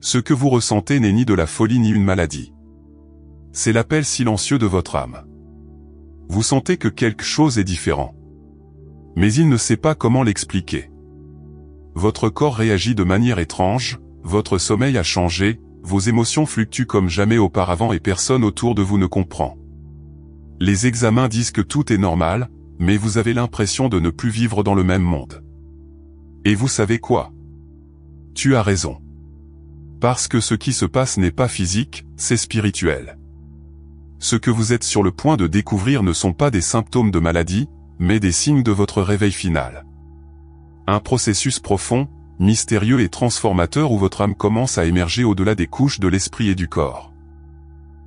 Ce que vous ressentez n'est ni de la folie ni une maladie. C'est l'appel silencieux de votre âme. Vous sentez que quelque chose est différent. Mais il ne sait pas comment l'expliquer. Votre corps réagit de manière étrange, votre sommeil a changé, vos émotions fluctuent comme jamais auparavant et personne autour de vous ne comprend. Les examens disent que tout est normal, mais vous avez l'impression de ne plus vivre dans le même monde. Et vous savez quoi? Tu as raison. Parce que ce qui se passe n'est pas physique, c'est spirituel. Ce que vous êtes sur le point de découvrir ne sont pas des symptômes de maladie, mais des signes de votre réveil final. Un processus profond, mystérieux et transformateur où votre âme commence à émerger au-delà des couches de l'esprit et du corps.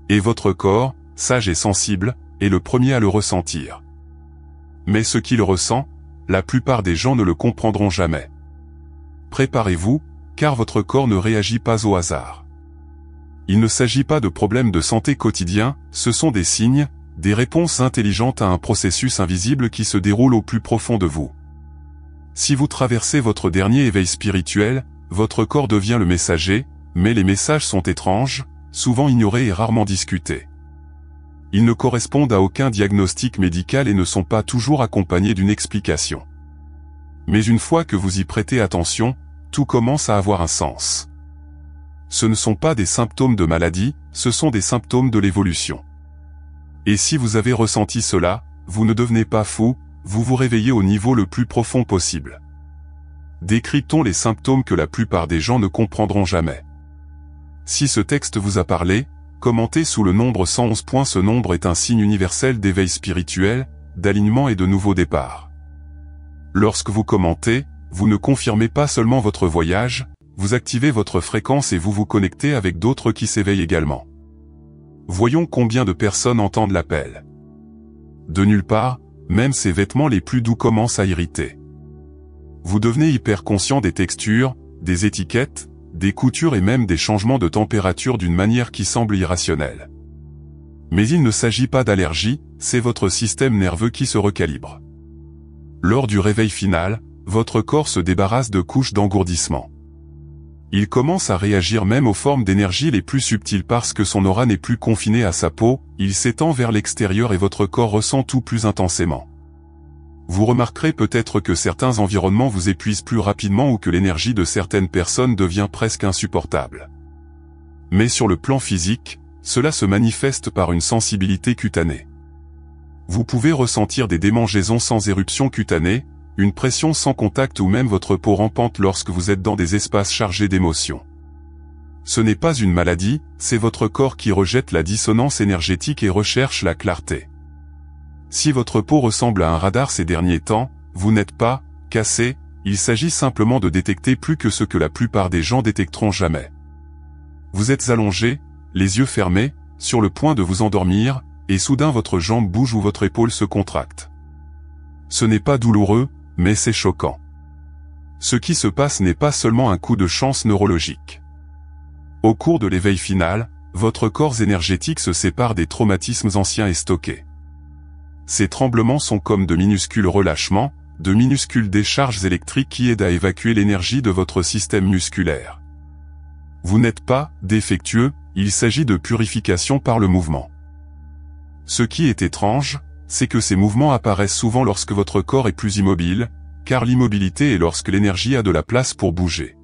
Et votre corps, sage et sensible, est le premier à le ressentir. Mais ce qu'il ressent, la plupart des gens ne le comprendront jamais. Préparez-vous, car votre corps ne réagit pas au hasard. Il ne s'agit pas de problèmes de santé quotidiens, ce sont des signes, des réponses intelligentes à un processus invisible qui se déroule au plus profond de vous. Si vous traversez votre dernier éveil spirituel, votre corps devient le messager, mais les messages sont étranges, souvent ignorés et rarement discutés. Ils ne correspondent à aucun diagnostic médical et ne sont pas toujours accompagnés d'une explication. Mais une fois que vous y prêtez attention, tout commence à avoir un sens. Ce ne sont pas des symptômes de maladie, ce sont des symptômes de l'évolution. Et si vous avez ressenti cela, vous ne devenez pas fou, vous vous réveillez au niveau le plus profond possible. Décryptons les symptômes que la plupart des gens ne comprendront jamais. Si ce texte vous a parlé, commentez sous le nombre 111. Ce nombre est un signe universel d'éveil spirituel, d'alignement et de nouveau départ. Lorsque vous commentez, vous ne confirmez pas seulement votre voyage, vous activez votre fréquence et vous vous connectez avec d'autres qui s'éveillent également. Voyons combien de personnes entendent l'appel. De nulle part, même ces vêtements les plus doux commencent à irriter. Vous devenez hyper conscient des textures, des étiquettes, des coutures et même des changements de température d'une manière qui semble irrationnelle. Mais il ne s'agit pas d'allergie, c'est votre système nerveux qui se recalibre. Lors du réveil final, votre corps se débarrasse de couches d'engourdissement. Il commence à réagir même aux formes d'énergie les plus subtiles parce que son aura n'est plus confinée à sa peau, il s'étend vers l'extérieur et votre corps ressent tout plus intensément. Vous remarquerez peut-être que certains environnements vous épuisent plus rapidement ou que l'énergie de certaines personnes devient presque insupportable. Mais sur le plan physique, cela se manifeste par une sensibilité cutanée. Vous pouvez ressentir des démangeaisons sans éruption cutanée, une pression sans contact ou même votre peau rampante lorsque vous êtes dans des espaces chargés d'émotions. Ce n'est pas une maladie, c'est votre corps qui rejette la dissonance énergétique et recherche la clarté. Si votre peau ressemble à un radar ces derniers temps, vous n'êtes pas cassé, il s'agit simplement de détecter plus que ce que la plupart des gens détecteront jamais. Vous êtes allongé, les yeux fermés, sur le point de vous endormir, et soudain votre jambe bouge ou votre épaule se contracte. Ce n'est pas douloureux, mais c'est choquant. Ce qui se passe n'est pas seulement un coup de chance neurologique. Au cours de l'éveil final, votre corps énergétique se sépare des traumatismes anciens et stockés. Ces tremblements sont comme de minuscules relâchements, de minuscules décharges électriques qui aident à évacuer l'énergie de votre système musculaire. Vous n'êtes pas défectueux, il s'agit de purification par le mouvement. Ce qui est étrange, c'est que ces mouvements apparaissent souvent lorsque votre corps est plus immobile, car l'immobilité est lorsque l'énergie a de la place pour bouger.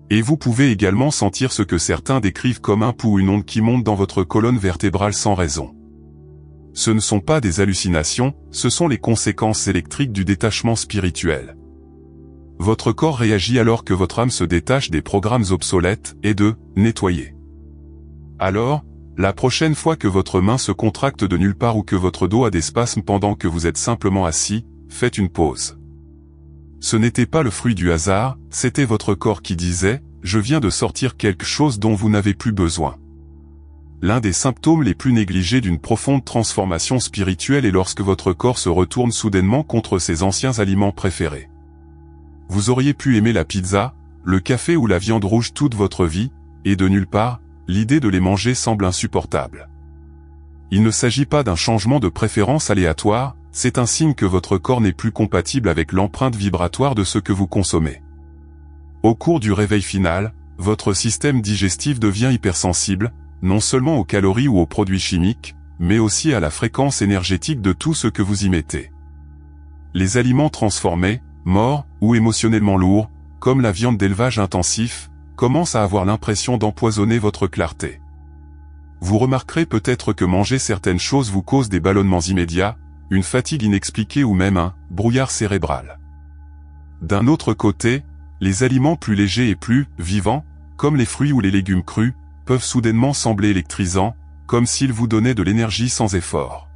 Et vous pouvez également sentir ce que certains décrivent comme un pouls ou une onde qui monte dans votre colonne vertébrale sans raison. Ce ne sont pas des hallucinations, ce sont les conséquences électriques du détachement spirituel. Votre corps réagit alors que votre âme se détache des programmes obsolètes et de nettoyer. Alors, la prochaine fois que votre main se contracte de nulle part ou que votre dos a des spasmes pendant que vous êtes simplement assis, faites une pause. Ce n'était pas le fruit du hasard, c'était votre corps qui disait « Je viens de sortir quelque chose dont vous n'avez plus besoin ». L'un des symptômes les plus négligés d'une profonde transformation spirituelle est lorsque votre corps se retourne soudainement contre ses anciens aliments préférés. Vous auriez pu aimer la pizza, le café ou la viande rouge toute votre vie, et de nulle part, l'idée de les manger semble insupportable. Il ne s'agit pas d'un changement de préférence aléatoire, c'est un signe que votre corps n'est plus compatible avec l'empreinte vibratoire de ce que vous consommez. Au cours du réveil final, votre système digestif devient hypersensible, non seulement aux calories ou aux produits chimiques, mais aussi à la fréquence énergétique de tout ce que vous y mettez. Les aliments transformés, morts ou émotionnellement lourds, comme la viande d'élevage intensif, commencent à avoir l'impression d'empoisonner votre clarté. Vous remarquerez peut-être que manger certaines choses vous cause des ballonnements immédiats, une fatigue inexpliquée ou même un brouillard cérébral. D'un autre côté, les aliments plus légers et plus vivants, comme les fruits ou les légumes crus, peuvent soudainement sembler électrisants, comme s'ils vous donnaient de l'énergie sans effort.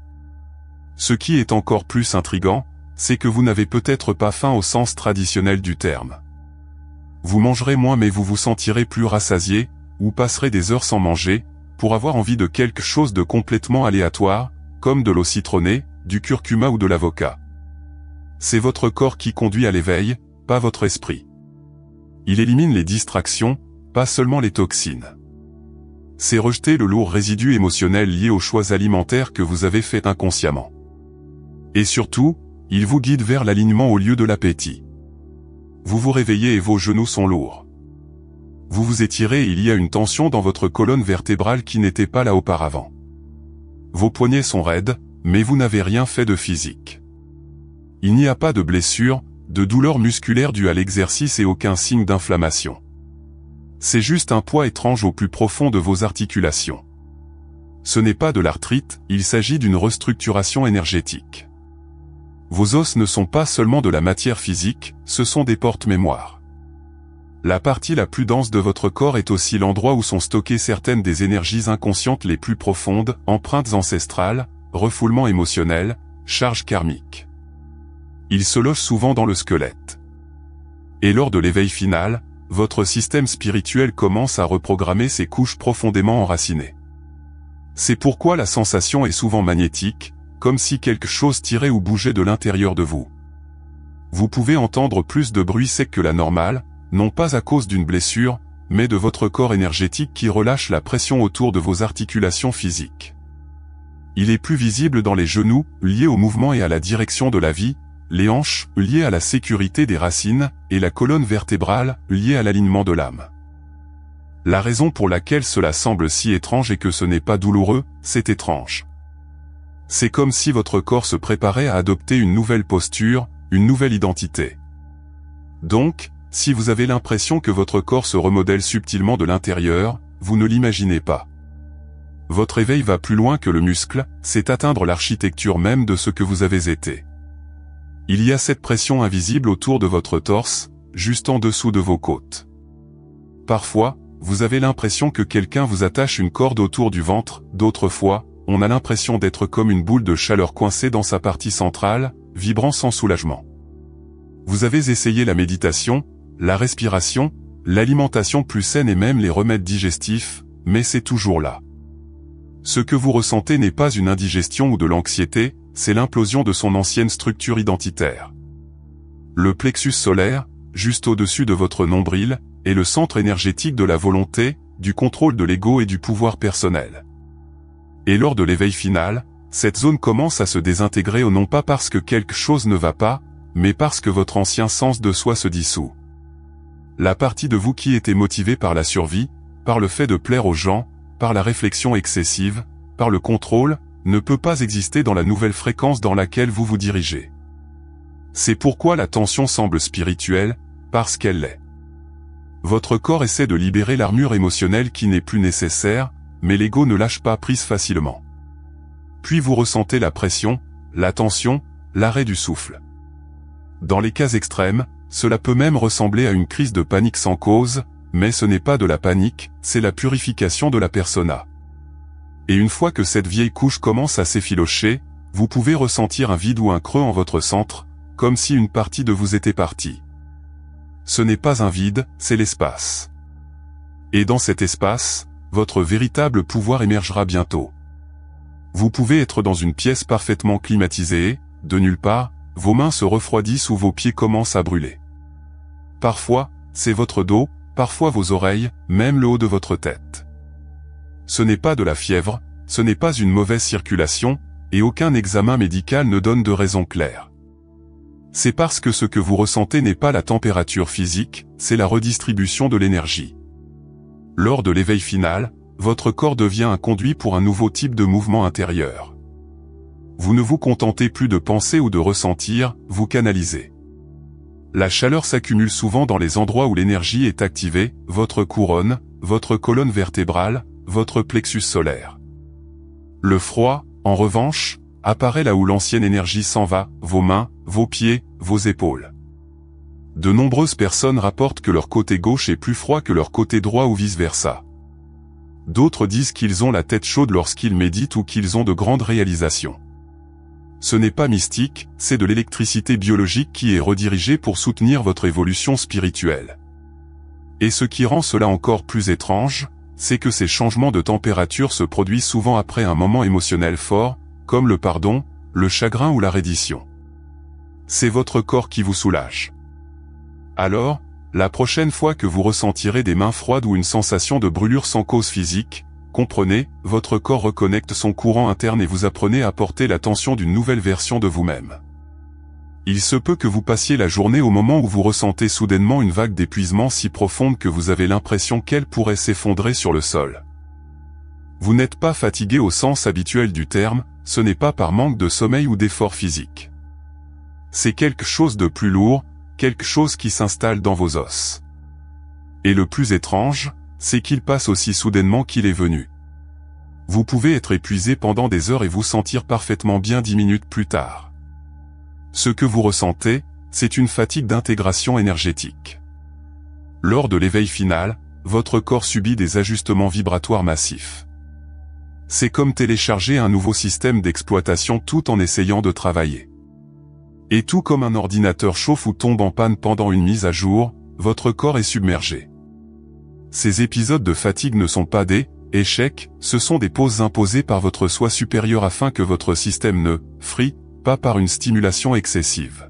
Ce qui est encore plus intriguant, c'est que vous n'avez peut-être pas faim au sens traditionnel du terme. Vous mangerez moins mais vous vous sentirez plus rassasié, ou passerez des heures sans manger, pour avoir envie de quelque chose de complètement aléatoire, comme de l'eau citronnée, du curcuma ou de l'avocat. C'est votre corps qui conduit à l'éveil, pas votre esprit. Il élimine les distractions, pas seulement les toxines. C'est rejeter le lourd résidu émotionnel lié aux choix alimentaires que vous avez faits inconsciemment. Et surtout, il vous guide vers l'alignement au lieu de l'appétit. Vous vous réveillez et vos genoux sont lourds. Vous vous étirez et il y a une tension dans votre colonne vertébrale qui n'était pas là auparavant. Vos poignets sont raides, mais vous n'avez rien fait de physique. Il n'y a pas de blessure, de douleur musculaire due à l'exercice et aucun signe d'inflammation. C'est juste un poids étrange au plus profond de vos articulations. Ce n'est pas de l'arthrite, il s'agit d'une restructuration énergétique. Vos os ne sont pas seulement de la matière physique, ce sont des porte-mémoires. La partie la plus dense de votre corps est aussi l'endroit où sont stockées certaines des énergies inconscientes les plus profondes, empreintes ancestrales, refoulements émotionnels, charges karmiques. Ils se logent souvent dans le squelette. Et lors de l'éveil final, votre système spirituel commence à reprogrammer ces couches profondément enracinées. C'est pourquoi la sensation est souvent magnétique, comme si quelque chose tirait ou bougeait de l'intérieur de vous. Vous pouvez entendre plus de bruit sec que la normale, non pas à cause d'une blessure, mais de votre corps énergétique qui relâche la pression autour de vos articulations physiques. Il est plus visible dans les genoux, liés au mouvement et à la direction de la vie, les hanches, liées à la sécurité des racines, et la colonne vertébrale, liée à l'alignement de l'âme. La raison pour laquelle cela semble si étrange et que ce n'est pas douloureux, c'est étrange. C'est comme si votre corps se préparait à adopter une nouvelle posture, une nouvelle identité. Donc, si vous avez l'impression que votre corps se remodèle subtilement de l'intérieur, vous ne l'imaginez pas. Votre éveil va plus loin que le muscle, c'est atteindre l'architecture même de ce que vous avez été. Il y a cette pression invisible autour de votre torse, juste en dessous de vos côtes. Parfois, vous avez l'impression que quelqu'un vous attache une corde autour du ventre, d'autres fois, on a l'impression d'être comme une boule de chaleur coincée dans sa partie centrale, vibrant sans soulagement. Vous avez essayé la méditation, la respiration, l'alimentation plus saine et même les remèdes digestifs, mais c'est toujours là. Ce que vous ressentez n'est pas une indigestion ou de l'anxiété, c'est l'implosion de son ancienne structure identitaire. Le plexus solaire, juste au-dessus de votre nombril, est le centre énergétique de la volonté, du contrôle de l'ego et du pouvoir personnel. Et lors de l'éveil final, cette zone commence à se désintégrer non pas parce que quelque chose ne va pas, mais parce que votre ancien sens de soi se dissout. La partie de vous qui était motivée par la survie, par le fait de plaire aux gens, par la réflexion excessive, par le contrôle, ne peut pas exister dans la nouvelle fréquence dans laquelle vous vous dirigez. C'est pourquoi la tension semble spirituelle, parce qu'elle l'est. Votre corps essaie de libérer l'armure émotionnelle qui n'est plus nécessaire, mais l'ego ne lâche pas prise facilement. Puis vous ressentez la pression, la tension, l'arrêt du souffle. Dans les cas extrêmes, cela peut même ressembler à une crise de panique sans cause, mais ce n'est pas de la panique, c'est la purification de la persona. Et une fois que cette vieille couche commence à s'effilocher, vous pouvez ressentir un vide ou un creux en votre centre, comme si une partie de vous était partie. Ce n'est pas un vide, c'est l'espace. Et dans cet espace, votre véritable pouvoir émergera bientôt. Vous pouvez être dans une pièce parfaitement climatisée, de nulle part, vos mains se refroidissent ou vos pieds commencent à brûler. Parfois, c'est votre dos, parfois vos oreilles, même le haut de votre tête. Ce n'est pas de la fièvre, ce n'est pas une mauvaise circulation, et aucun examen médical ne donne de raison claire. C'est parce que ce que vous ressentez n'est pas la température physique, c'est la redistribution de l'énergie. Lors de l'éveil final, votre corps devient un conduit pour un nouveau type de mouvement intérieur. Vous ne vous contentez plus de penser ou de ressentir, vous canalisez. La chaleur s'accumule souvent dans les endroits où l'énergie est activée, votre couronne, votre colonne vertébrale, votre plexus solaire. Le froid, en revanche, apparaît là où l'ancienne énergie s'en va, vos mains, vos pieds, vos épaules. De nombreuses personnes rapportent que leur côté gauche est plus froid que leur côté droit ou vice-versa. D'autres disent qu'ils ont la tête chaude lorsqu'ils méditent ou qu'ils ont de grandes réalisations. Ce n'est pas mystique, c'est de l'électricité biologique qui est redirigée pour soutenir votre évolution spirituelle. Et ce qui rend cela encore plus étrange, c'est que ces changements de température se produisent souvent après un moment émotionnel fort, comme le pardon, le chagrin ou la reddition. C'est votre corps qui vous soulage. Alors, la prochaine fois que vous ressentirez des mains froides ou une sensation de brûlure sans cause physique, comprenez, votre corps reconnecte son courant interne et vous apprenez à porter l'attention d'une nouvelle version de vous-même. Il se peut que vous passiez la journée au moment où vous ressentez soudainement une vague d'épuisement si profonde que vous avez l'impression qu'elle pourrait s'effondrer sur le sol. Vous n'êtes pas fatigué au sens habituel du terme, ce n'est pas par manque de sommeil ou d'effort physique. C'est quelque chose de plus lourd, quelque chose qui s'installe dans vos os. Et le plus étrange, c'est qu'il passe aussi soudainement qu'il est venu. Vous pouvez être épuisé pendant des heures et vous sentir parfaitement bien 10 minutes plus tard. Ce que vous ressentez, c'est une fatigue d'intégration énergétique. Lors de l'éveil final, votre corps subit des ajustements vibratoires massifs. C'est comme télécharger un nouveau système d'exploitation tout en essayant de travailler. Et tout comme un ordinateur chauffe ou tombe en panne pendant une mise à jour, votre corps est submergé. Ces épisodes de fatigue ne sont pas des échecs, ce sont des pauses imposées par votre soi supérieur afin que votre système ne frie pas par une stimulation excessive.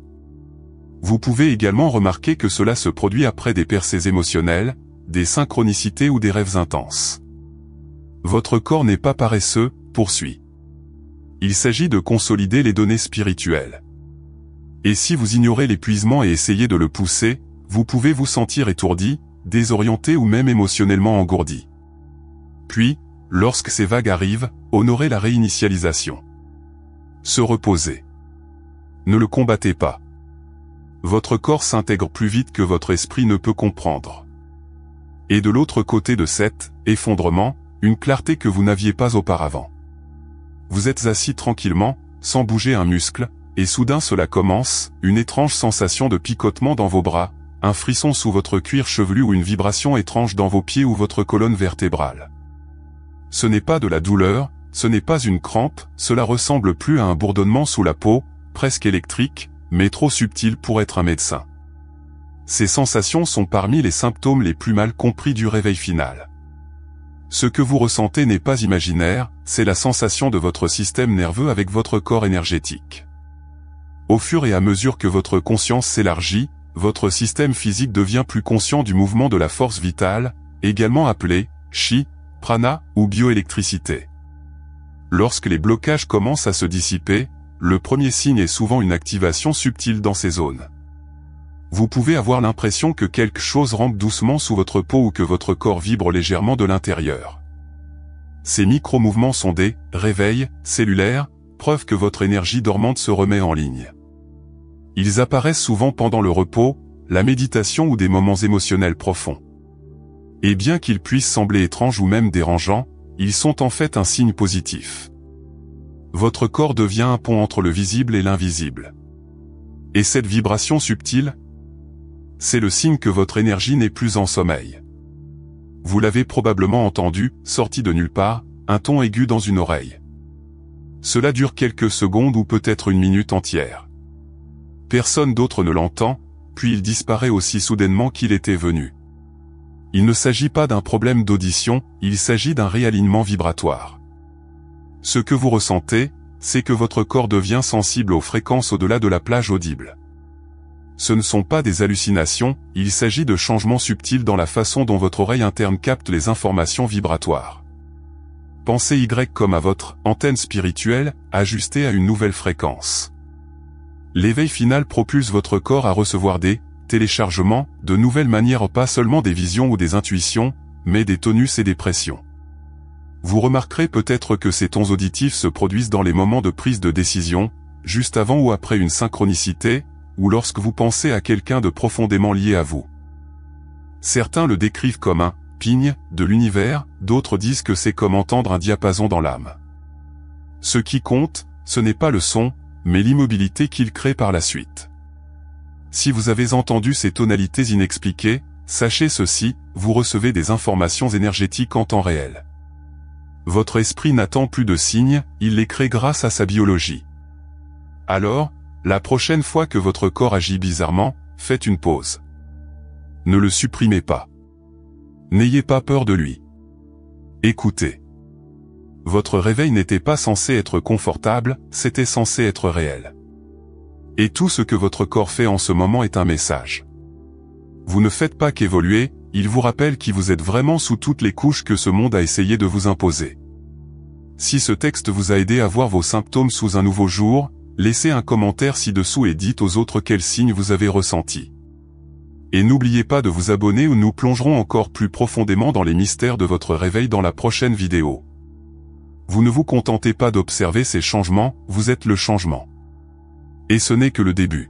Vous pouvez également remarquer que cela se produit après des percées émotionnelles, des synchronicités ou des rêves intenses. Votre corps n'est pas paresseux, poursuit. Il s'agit de consolider les données spirituelles. Et si vous ignorez l'épuisement et essayez de le pousser, vous pouvez vous sentir étourdi, désorienté ou même émotionnellement engourdi. Puis, lorsque ces vagues arrivent, honorez la réinitialisation. Se reposer. Ne le combattez pas. Votre corps s'intègre plus vite que votre esprit ne peut comprendre. Et de l'autre côté de cet effondrement, une clarté que vous n'aviez pas auparavant. Vous êtes assis tranquillement, sans bouger un muscle, et soudain cela commence, une étrange sensation de picotement dans vos bras, un frisson sous votre cuir chevelu ou une vibration étrange dans vos pieds ou votre colonne vertébrale. Ce n'est pas de la douleur, ce n'est pas une crampe, cela ressemble plus à un bourdonnement sous la peau, presque électrique, mais trop subtil pour être un médecin. Ces sensations sont parmi les symptômes les plus mal compris du réveil final. Ce que vous ressentez n'est pas imaginaire, c'est la sensation de votre système nerveux avec votre corps énergétique. Au fur et à mesure que votre conscience s'élargit, votre système physique devient plus conscient du mouvement de la force vitale, également appelé chi, prana ou bioélectricité. Lorsque les blocages commencent à se dissiper, le premier signe est souvent une activation subtile dans ces zones. Vous pouvez avoir l'impression que quelque chose rampe doucement sous votre peau ou que votre corps vibre légèrement de l'intérieur. Ces micro-mouvements sont des réveils cellulaires, preuve que votre énergie dormante se remet en ligne. Ils apparaissent souvent pendant le repos, la méditation ou des moments émotionnels profonds. Et bien qu'ils puissent sembler étranges ou même dérangeants, ils sont en fait un signe positif. Votre corps devient un pont entre le visible et l'invisible. Et cette vibration subtile, c'est le signe que votre énergie n'est plus en sommeil. Vous l'avez probablement entendu, sorti de nulle part, un ton aigu dans une oreille. Cela dure quelques secondes ou peut-être une minute entière. Personne d'autre ne l'entend, puis il disparaît aussi soudainement qu'il était venu. Il ne s'agit pas d'un problème d'audition, il s'agit d'un réalignement vibratoire. Ce que vous ressentez, c'est que votre corps devient sensible aux fréquences au-delà de la plage audible. Ce ne sont pas des hallucinations, il s'agit de changements subtils dans la façon dont votre oreille interne capte les informations vibratoires. Pensez Y comme à votre antenne spirituelle, ajustée à une nouvelle fréquence. L'éveil final propulse votre corps à recevoir des téléchargements, de nouvelles manières, pas seulement des visions ou des intuitions, mais des tonus et des pressions. Vous remarquerez peut-être que ces tons auditifs se produisent dans les moments de prise de décision, juste avant ou après une synchronicité, ou lorsque vous pensez à quelqu'un de profondément lié à vous. Certains le décrivent comme un « ping » de l'univers, d'autres disent que c'est comme entendre un diapason dans l'âme. Ce qui compte, ce n'est pas le son, mais l'immobilité qu'il crée par la suite. Si vous avez entendu ces tonalités inexpliquées, sachez ceci, vous recevez des informations énergétiques en temps réel. Votre esprit n'attend plus de signes, il les crée grâce à sa biologie. Alors, la prochaine fois que votre corps agit bizarrement, faites une pause. Ne le supprimez pas. N'ayez pas peur de lui. Écoutez. Votre réveil n'était pas censé être confortable, c'était censé être réel. Et tout ce que votre corps fait en ce moment est un message. Vous ne faites pas qu'évoluer, il vous rappelle qui vous êtes vraiment sous toutes les couches que ce monde a essayé de vous imposer. Si ce texte vous a aidé à voir vos symptômes sous un nouveau jour, laissez un commentaire ci-dessous et dites aux autres quels signes vous avez ressentis. Et n'oubliez pas de vous abonner ou nous plongerons encore plus profondément dans les mystères de votre réveil dans la prochaine vidéo. Vous ne vous contentez pas d'observer ces changements, vous êtes le changement. Et ce n'est que le début.